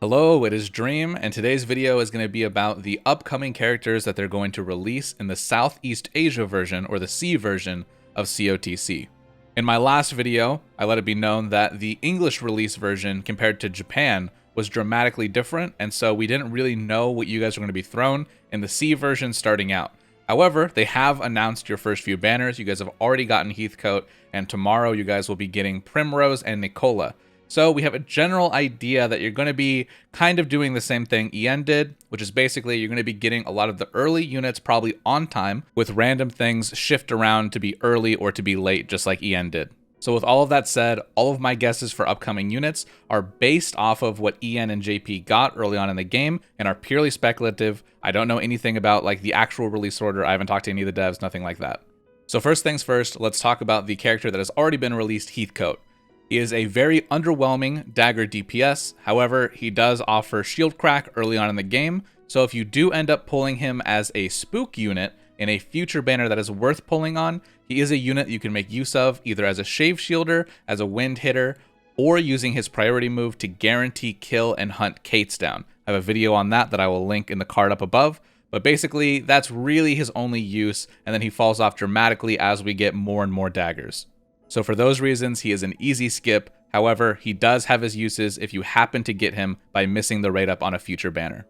Hello, it is Dream, and today's video is going to be about the upcoming characters that they're going to release in the Southeast Asia version, or the C version, of COTC. In my last video, I let it be known that the English release version compared to Japan was dramatically different, and so we didn't really know what you guys were going to be thrown in the C version starting out. However, they have announced your first few banners. You guys have already gotten Heathcote, and tomorrow you guys will be getting Primrose and Nicola. So we have a general idea that you're going to be kind of doing the same thing Ian did, which is basically you're going to be getting a lot of the early units probably on time, with random things shift around to be early or to be late, just like Ian did. So with all of that said, all of my guesses for upcoming units are based off of what Ian and JP got early on in the game and are purely speculative. I don't know anything about like the actual release order. I haven't talked to any of the devs, nothing like that. So first things first, let's talk about the character that has already been released, Heathcote. He is a very underwhelming dagger DPS, however, he does offer shield crack early on in the game, so if you do end up pulling him as a spook unit in a future banner that is worth pulling on, he is a unit you can make use of either as a shave shielder, as a wind hitter, or using his priority move to guarantee kill and hunt Kates down. I have a video on that I will link in the card up above, but basically that's really his only use, and then he falls off dramatically as we get more and more daggers. So for those reasons, he is an easy skip. However, he does have his uses if you happen to get him by missing the rate up on a future banner.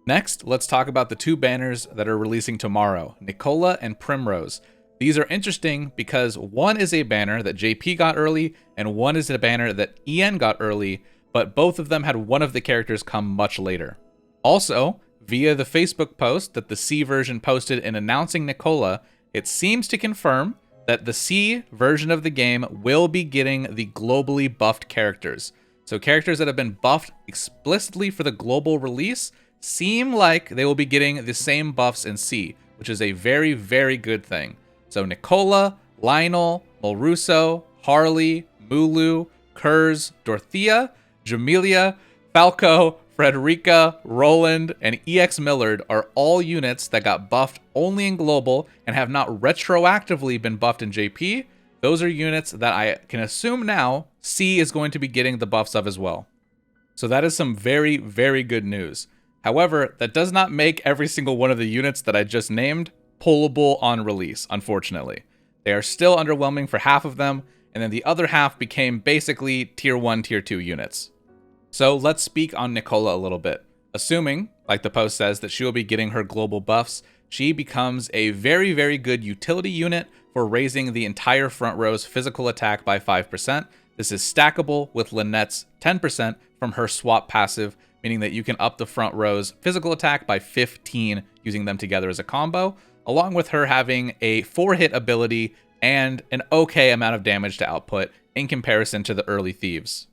Next, let's talk about the two banners that are releasing tomorrow, Nicola and Primrose. These are interesting because one is a banner that JP got early and one is a banner that Ian got early, but both of them had one of the characters come much later. Also, via the Facebook post that the C version posted in announcing Nicola, it seems to confirm that the C version of the game will be getting the globally buffed characters. So characters that have been buffed explicitly for the global release seem like they will be getting the same buffs in C, which is a very, very good thing. So Nicola, Lionel, Molrusso, Harley, Mulu, Kurz, Dorothea, Jamelia, Falco, Frederica, Roland, and EX Millard are all units that got buffed only in global and have not retroactively been buffed in JP. Those are units that I can assume now C is going to be getting the buffs of as well. So that is some very, very good news. However, that does not make every single one of the units that I just named pullable on release, unfortunately. They are still underwhelming for half of them, and then the other half became basically tier 1, tier 2 units. So let's speak on Nicola a little bit. Assuming, like the post says, that she will be getting her global buffs, she becomes a very, very good utility unit for raising the entire front row's physical attack by 5%. This is stackable with Lynette's 10% from her swap passive, meaning that you can up the front row's physical attack by 15 using them together as a combo, along with her having a 4-hit ability and an okay amount of damage to output in comparison to the early thieves.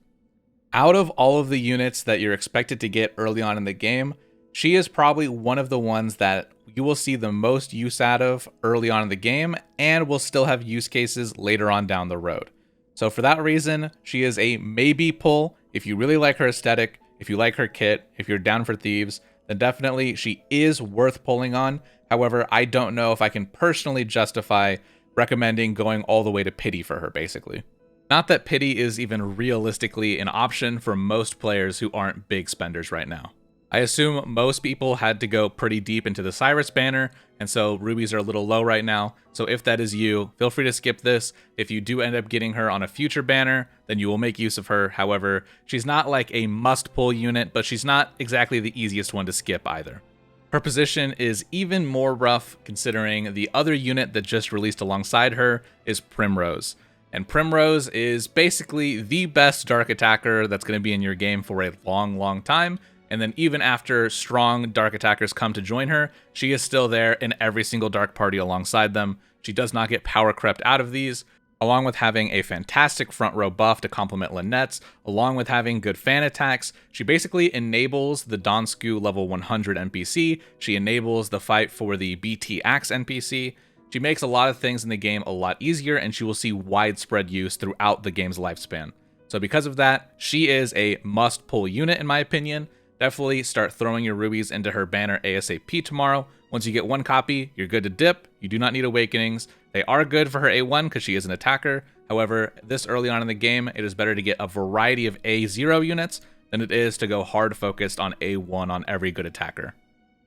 Out of all of the units that you're expected to get early on in the game, she is probably one of the ones that you will see the most use out of early on in the game and will still have use cases later on down the road. So for that reason, she is a maybe pull. If you really like her aesthetic, if you like her kit, if you're down for thieves, then definitely she is worth pulling on. However, I don't know if I can personally justify recommending going all the way to pity for her, basically. Not that pity is even realistically an option for most players who aren't big spenders right now. I assume most people had to go pretty deep into the Cyrus banner, and so rubies are a little low right now. So if that is you, feel free to skip this. If you do end up getting her on a future banner, then you will make use of her. However, she's not like a must-pull unit, but she's not exactly the easiest one to skip either. Her position is even more rough considering the other unit that just released alongside her is Primrose. And Primrose is basically the best dark attacker that's going to be in your game for a long, long time. And then even after strong dark attackers come to join her, she is still there in every single dark party alongside them. She does not get power crept out of these, along with having a fantastic front row buff to complement Lynette's, along with having good fan attacks. She basically enables the Donsku level 100 NPC. She enables the fight for the BT Axe NPC. She makes a lot of things in the game a lot easier, and she will see widespread use throughout the game's lifespan. So because of that, she is a must-pull unit in my opinion. Definitely start throwing your rubies into her banner ASAP tomorrow. Once you get one copy, you're good to dip. You do not need awakenings. They are good for her A1 because she is an attacker. However, this early on in the game, it is better to get a variety of A0 units than it is to go hard focused on A1 on every good attacker.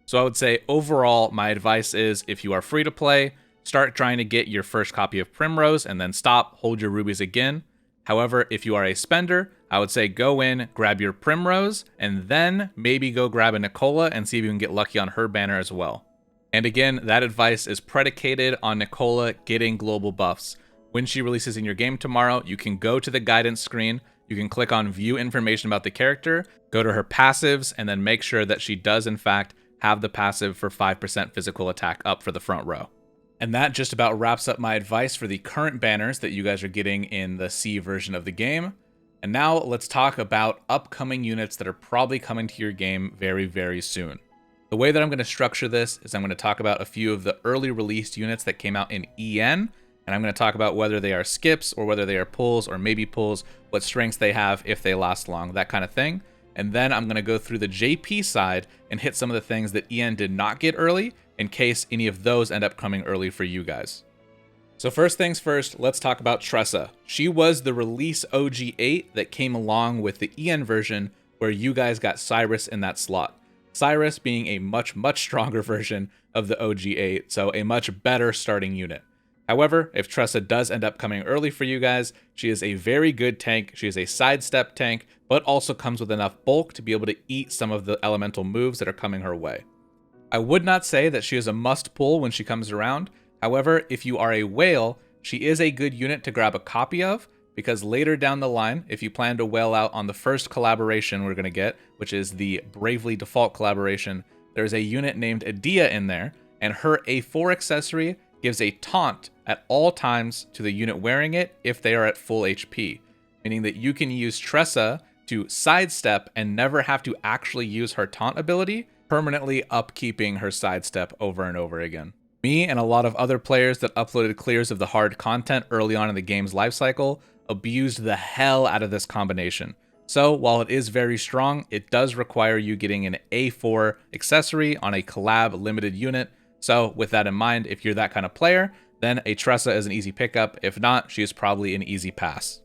So I would say overall, my advice is if you are free to play, start trying to get your first copy of Primrose and then stop, hold your rubies again. However, if you are a spender, I would say go in, grab your Primrose, and then maybe go grab a Nicola and see if you can get lucky on her banner as well. And again, that advice is predicated on Nicola getting global buffs. When she releases in your game tomorrow, you can go to the guidance screen, you can click on view information about the character, go to her passives, and then make sure that she does in fact have the passive for 5% physical attack up for the front row. And that just about wraps up my advice for the current banners that you guys are getting in the C version of the game. And now let's talk about upcoming units that are probably coming to your game very, very soon. The way that I'm going to structure this is I'm going to talk about a few of the early released units that came out in EN, and I'm going to talk about whether they are skips or whether they are pulls or maybe pulls, what strengths they have, if they last long, that kind of thing. And then I'm going to go through the JP side and hit some of the things that EN did not get early in case any of those end up coming early for you guys. So first things first, let's talk about Tressa. She was the release OG8 that came along with the EN version where you guys got Cyrus in that slot. Cyrus being a much, much stronger version of the OG8, so a much better starting unit. However, if Tressa does end up coming early for you guys, she is a very good tank. She is a sidestep tank, but also comes with enough bulk to be able to eat some of the elemental moves that are coming her way. I would not say that she is a must pull when she comes around. However, if you are a whale, she is a good unit to grab a copy of, because later down the line, if you plan to whale out on the first collaboration we're going to get, which is the Bravely Default collaboration, there's a unit named Edea in there, and her A4 accessory gives a taunt at all times to the unit wearing it if they are at full HP, meaning that you can use Tressa to sidestep and never have to actually use her taunt ability, permanently upkeeping her sidestep over and over again. Me and a lot of other players that uploaded clears of the hard content early on in the game's lifecycle abused the hell out of this combination. So while it is very strong, it does require you getting an A4 accessory on a collab limited unit. So with that in mind, if you're that kind of player, then a Tressa is an easy pickup. If not, she is probably an easy pass.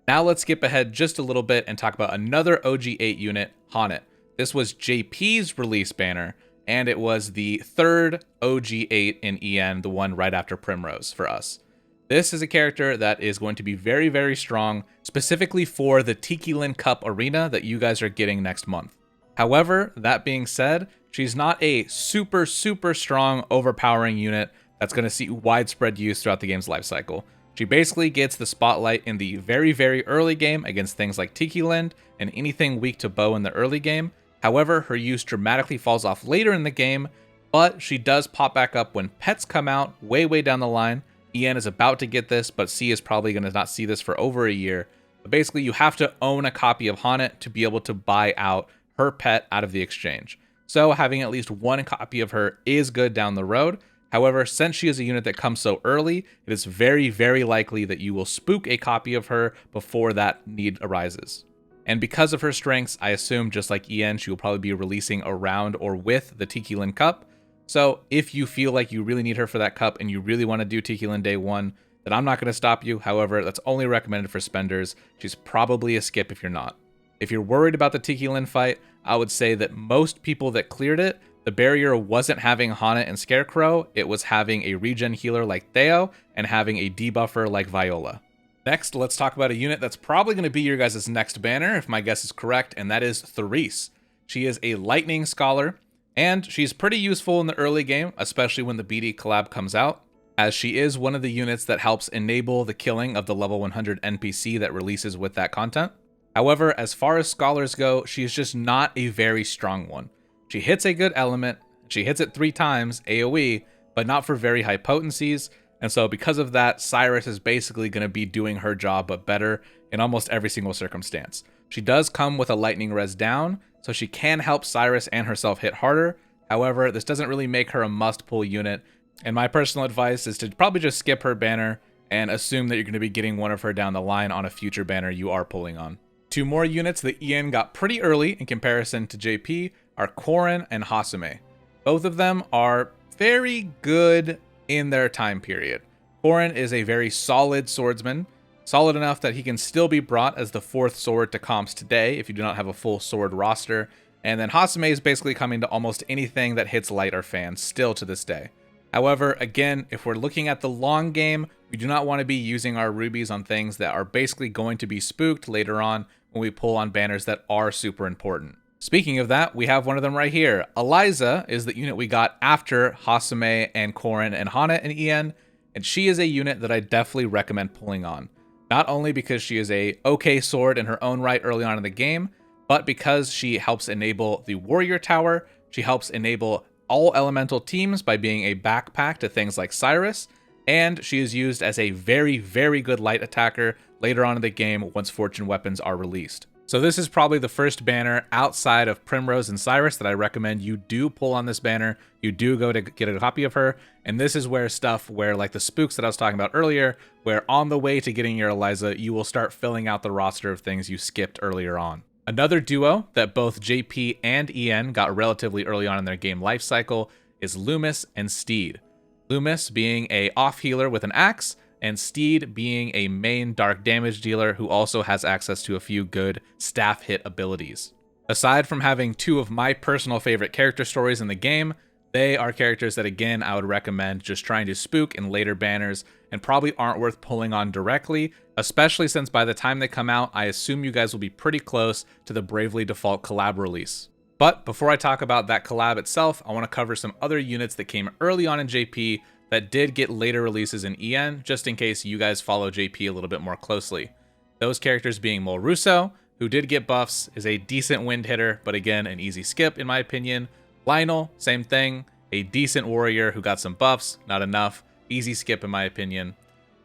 Now let's skip ahead just a little bit and talk about another OG8 unit, Honnet. This was JP's release banner, and it was the third OG8 in EN, the one right after Primrose for us. This is a character that is going to be very, very strong, specifically for the Tikilin Cup arena that you guys are getting next month. However, that being said, she's not a super, super strong, overpowering unit that's going to see widespread use throughout the game's lifecycle. She basically gets the spotlight in the very, very early game against things like Tikilin and anything weak to bow in the early game. However, her use dramatically falls off later in the game, but she does pop back up when pets come out way, way down the line. EN is about to get this, but C is probably going to not see this for over a year. But basically, you have to own a copy of Honnet to be able to buy out her pet out of the exchange. So having at least one copy of her is good down the road. However, since she is a unit that comes so early, it is very, very likely that you will spook a copy of her before that need arises. And because of her strengths, I assume just like EN, she will probably be releasing around or with the Tikilin Cup. So if you feel like you really need her for that cup and you really want to do Tikilin Day 1, then I'm not going to stop you. However, that's only recommended for spenders. She's probably a skip if you're not. If you're worried about the Tikilin fight, I would say that most people that cleared it, the barrier wasn't having Honnet and Scarecrow, it was having a regen healer like Theo and having a debuffer like Viola. Next, let's talk about a unit that's probably going to be your guys' next banner, if my guess is correct, and that is Therese. She is a Lightning Scholar, and she's pretty useful in the early game, especially when the BD collab comes out, as she is one of the units that helps enable the killing of the level 100 NPC that releases with that content. However, as far as Scholars go, she is just not a very strong one. She hits a good element, she hits it 3 times AoE, but not for very high potencies, and so because of that, Cyrus is basically going to be doing her job but better in almost every single circumstance. She does come with a lightning res down, so she can help Cyrus and herself hit harder. However, this doesn't really make her a must-pull unit, and my personal advice is to probably just skip her banner and assume that you're going to be getting one of her down the line on a future banner you are pulling on. 2 more units that Ian got pretty early in comparison to JP are Kouren and Hasumi. Both of them are very good in their time period. Kouren is a very solid swordsman, Solid enough that he can still be brought as the 4th sword to comps today if you do not have a full sword roster. And then Hasumi is basically coming to almost anything that hits light or fan still to this day. However, again, if we're looking at the long game, we do not want to be using our rubies on things that are basically going to be spooked later on when we pull on banners that are super important. Speaking of that, we have one of them right here. Eliza is the unit we got after Hasumi and Kouren and Hana and En, and she is a unit that I definitely recommend pulling on. Not only because she is a okay sword in her own right early on in the game, but because she helps enable the warrior tower, she helps enable all elemental teams by being a backpack to things like Cyrus, and she is used as a very, very good light attacker later on in the game once fortune weapons are released. So this is probably the first banner outside of Primrose and Cyrus that I recommend you do pull on this banner. You do go to get a copy of her, and this is where stuff where like the spooks that I was talking about earlier, where on the way to getting your Eliza, you will start filling out the roster of things you skipped earlier on. Another duo that both JP and En got relatively early on in their game life cycle is Lumis and Stead. Lumis being a off healer with an axe, and Stead being a main dark damage dealer who also has access to a few good staff hit abilities. Aside from having 2 of my personal favorite character stories in the game, they are characters that again I would recommend just trying to spook in later banners and probably aren't worth pulling on directly, especially since by the time they come out, I assume you guys will be pretty close to the Bravely Default collab release. But before I talk about that collab itself, I want to cover some other units that came early on in JP that did get later releases in En, just in case you guys follow JP a little bit more closely. Those characters being Molrusso, who did get buffs, is a decent wind hitter, but again, an easy skip in my opinion. Lionel, same thing, a decent warrior who got some buffs, not enough, easy skip in my opinion.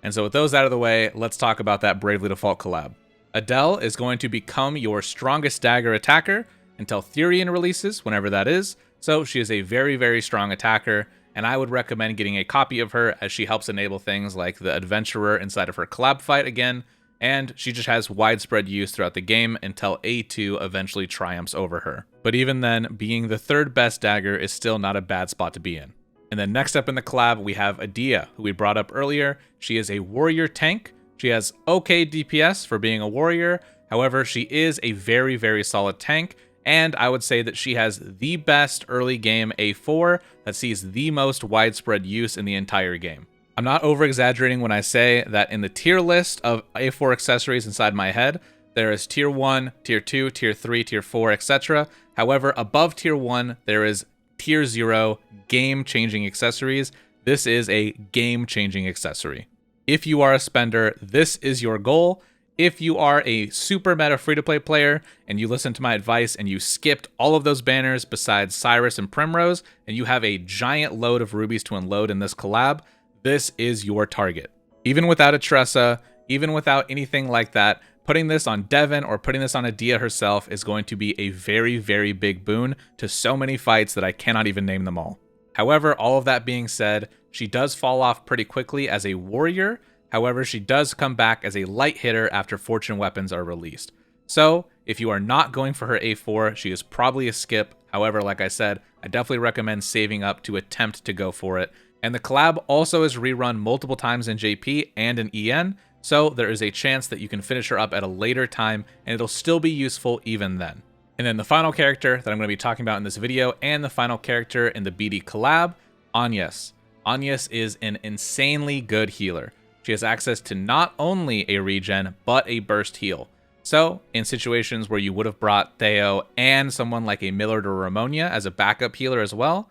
And so with those out of the way, let's talk about that Bravely Default collab. Adelle is going to become your strongest dagger attacker until Therian releases, whenever that is, so she is a very, very strong attacker, and I would recommend getting a copy of her as she helps enable things like the Adventurer inside of her collab fight again, and she just has widespread use throughout the game until A2 eventually triumphs over her. But even then, being the 3rd best dagger is still not a bad spot to be in. And then next up in the collab, we have Edea, who we brought up earlier. She is a warrior tank. She has okay DPS for being a warrior. However, she is a very, very solid tank. And I would say that she has the best early game A4 that sees the most widespread use in the entire game. I'm not over-exaggerating when I say that in the tier list of A4 accessories inside my head, there is tier 1, tier 2, tier 3, tier 4, etc. However, above tier 1, there is tier 0 game-changing accessories. This is a game-changing accessory. If you are a spender, this is your goal. If you are a super meta free-to-play player and you listen to my advice and you skipped all of those banners besides Cyrus and Primrose and you have a giant load of rubies to unload in this collab, this is your target. Even without a Tressa, even without anything like that, putting this on Devon or putting this on Edea herself is going to be a very, very big boon to so many fights that I cannot even name them all. However, all of that being said, she does fall off pretty quickly as a warrior. However, she does come back as a light hitter after fortune weapons are released. So, if you are not going for her A4, she is probably a skip. However, like I said, I definitely recommend saving up to attempt to go for it. And the collab also is rerun multiple times in JP and in EN, so there is a chance that you can finish her up at a later time, and it'll still be useful even then. And then the final character that I'm going to be talking about in this video, and the final character in the BD collab, Agnes. Agnes is an insanely good healer. She has access to not only a regen, but a burst heal. So, in situations where you would have brought Theo and someone like a Millard or Ramonia as a backup healer as well,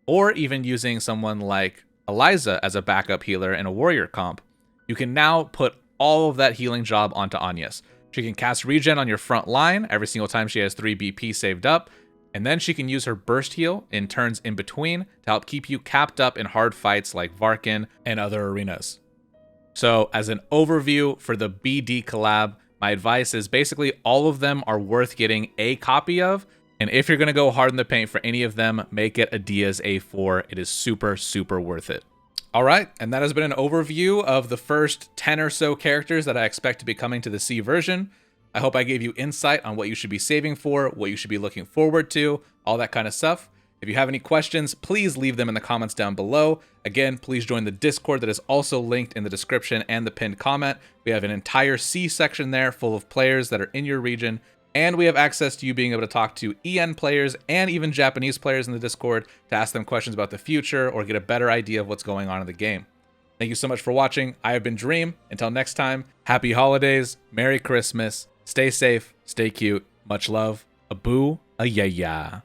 or even using someone like Eliza as a backup healer in a warrior comp, you can now put all of that healing job onto Agnes. She can cast regen on your front line every single time she has 3 BP saved up, and then she can use her burst heal in turns in between to help keep you capped up in hard fights like Varkin and other arenas. So, as an overview for the BD collab, my advice is basically all of them are worth getting a copy of, and if you're going to go hard in the paint for any of them, make it Edea's A4. It is super, super worth it. All right, and that has been an overview of the first 10 or so characters that I expect to be coming to the C version. I hope I gave you insight on what you should be saving for, what you should be looking forward to, all that kind of stuff. If you have any questions, please leave them in the comments down below. Again, please join the Discord that is also linked in the description and the pinned comment. We have an entire C section there full of players that are in your region, and we have access to you being able to talk to EN players and even Japanese players in the Discord to ask them questions about the future or get a better idea of what's going on in the game. Thank you so much for watching. I have been Dream. Until next time, happy holidays, Merry Christmas, stay safe, stay cute, much love, a boo, a yeah.